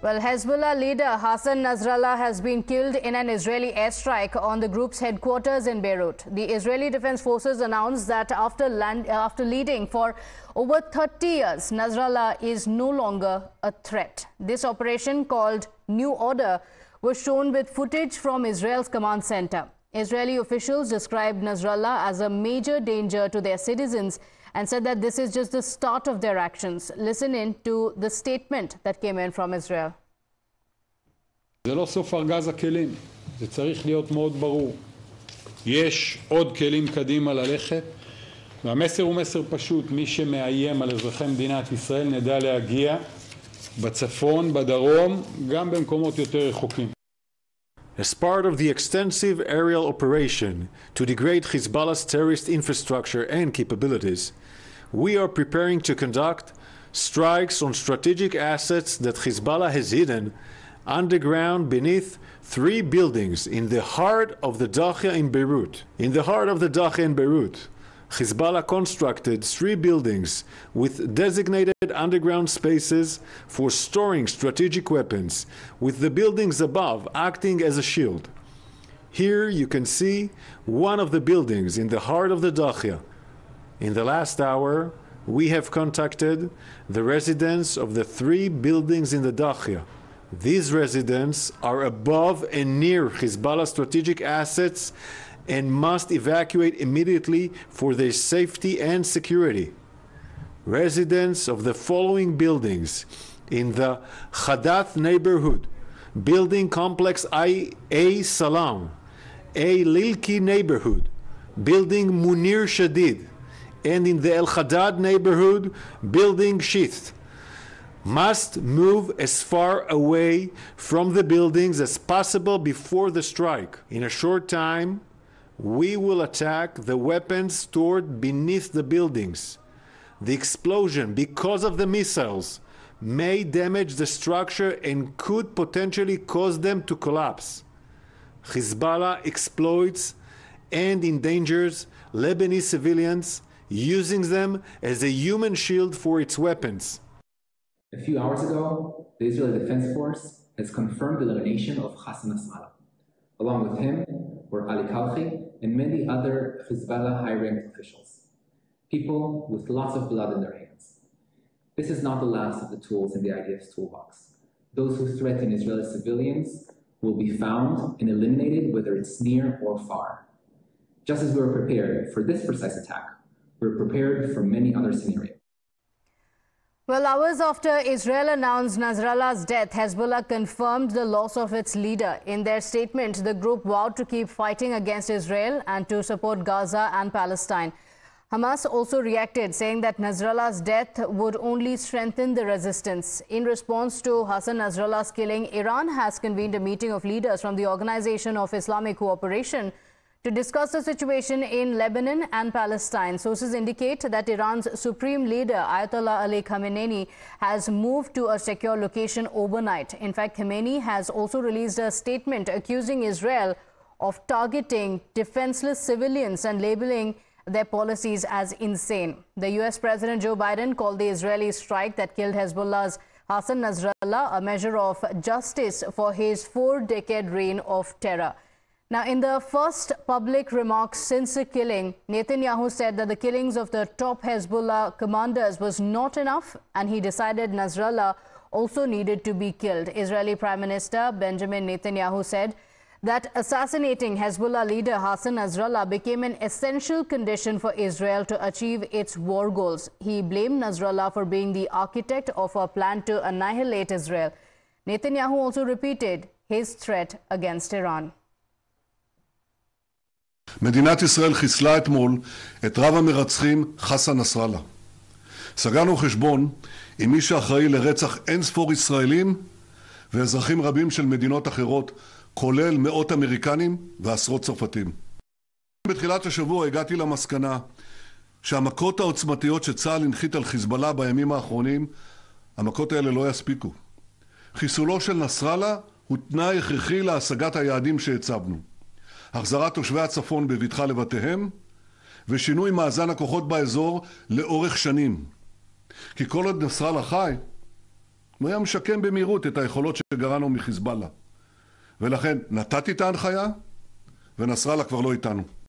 Well, Hezbollah leader Hassan Nasrallah has been killed in an Israeli airstrike on the group's headquarters in Beirut. The Israeli Defense Forces announced that after leading for over 30 years, Nasrallah is no longer a threat. This operation, called New Order, was shown with footage from Israel's command center. Israeli officials described Nasrallah as a major danger to their citizens and said that this is just the start of their actions. Listen in to the statement that came in from Israel. זה לא סוף ארגז הכלים, זה צריך להיות מאוד ברור. יש עוד כלים קדימה ללכת, והמסר הוא מסר פשוט, מי שמאיים על אזרחי מדינת ישראל נדע להגיע בצפון, בדרום, גם במקומות יותר רחוקים. As part of the extensive aerial operation to degrade Hezbollah's terrorist infrastructure and capabilities, we are preparing to conduct strikes on strategic assets that Hezbollah has hidden underground beneath 3 buildings in the heart of the Dakhia in Beirut. In the heart of the Dakhia in Beirut, Hezbollah constructed 3 buildings with designated underground spaces for storing strategic weapons, with the buildings above acting as a shield. Here you can see one of the buildings in the heart of the Dakhia. In the last hour, we have contacted the residents of the 3 buildings in the Dakhia. These residents are above and near Hezbollah strategic assets and must evacuate immediately for their safety and security. Residents of the following buildings in the Khadath neighborhood, building complex A Salam, A Lilki neighborhood, building Munir Shadid, and in the El Khadad neighborhood, building Shith, must move as far away from the buildings as possible before the strike. In a short time, we will attack the weapons stored beneath the buildings. The explosion, because of the missiles, may damage the structure and could potentially cause them to collapse. Hezbollah exploits and endangers Lebanese civilians, using them as a human shield for its weapons. A few hours ago, the Israeli Defense Force has confirmed the elimination of Hassan Nasrallah. Along with him were Ali Kalki and many other Hezbollah high-ranked officials, people with lots of blood in their hands. This is not the last of the tools in the IDF's toolbox. Those who threaten Israeli civilians will be found and eliminated, whether it's near or far. Just as we were prepared for this precise attack, we're prepared for many other scenarios. Well, hours after Israel announced Nasrallah's death, Hezbollah confirmed the loss of its leader. In their statement, the group vowed to keep fighting against Israel and to support Gaza and Palestine. Hamas also reacted, saying that Nasrallah's death would only strengthen the resistance. In response to Hassan Nasrallah's killing, Iran has convened a meeting of leaders from the Organization of Islamic Cooperation to discuss the situation in Lebanon and Palestine. Sources indicate that Iran's supreme leader, Ayatollah Ali Khamenei, has moved to a secure location overnight. In fact, Khamenei has also released a statement accusing Israel of targeting defenseless civilians and labeling their policies as insane. The US President Joe Biden called the Israeli strike that killed Hezbollah's Hassan Nasrallah a measure of justice for his 4-decade reign of terror. Now, in the first public remarks since the killing, Netanyahu said that the killings of the top Hezbollah commanders was not enough, and he decided Nasrallah also needed to be killed. Israeli Prime Minister Benjamin Netanyahu said that assassinating Hezbollah leader Hassan Nasrallah became an essential condition for Israel to achieve its war goals. He blamed Nasrallah for being the architect of a plan to annihilate Israel. Netanyahu also repeated his threat against Iran. מדינת ישראל חיסלה אתמול את רב המרצחים חסן נסראללה. סגרנו חשבון עם מי שאחראי לרצח אין ספור ישראלים ואזרחים רבים של מדינות אחרות, כולל מאות אמריקנים ועשרות צרפתים. בתחילת השבוע הגעתי למסקנה שהמכות העוצמתיות שצה"ל הנחית על חיזבאללה בימים האחרונים, המכות האלה לא יספיקו. חיסולו של נסראללה הוא תנאי הכרחי להשגת היעדים שהצבנו. החזרת תושבי הצפון בבטחה לבתיהם, ושינוי מאזן הכוחות באזור לאורך שנים. כי כל עוד נסראללה חי, הוא היה משקם במהירות את היכולות שגרענו מחיזבאללה. ולכן נתתי את ההנחיה, ונסראללה כבר לא איתנו.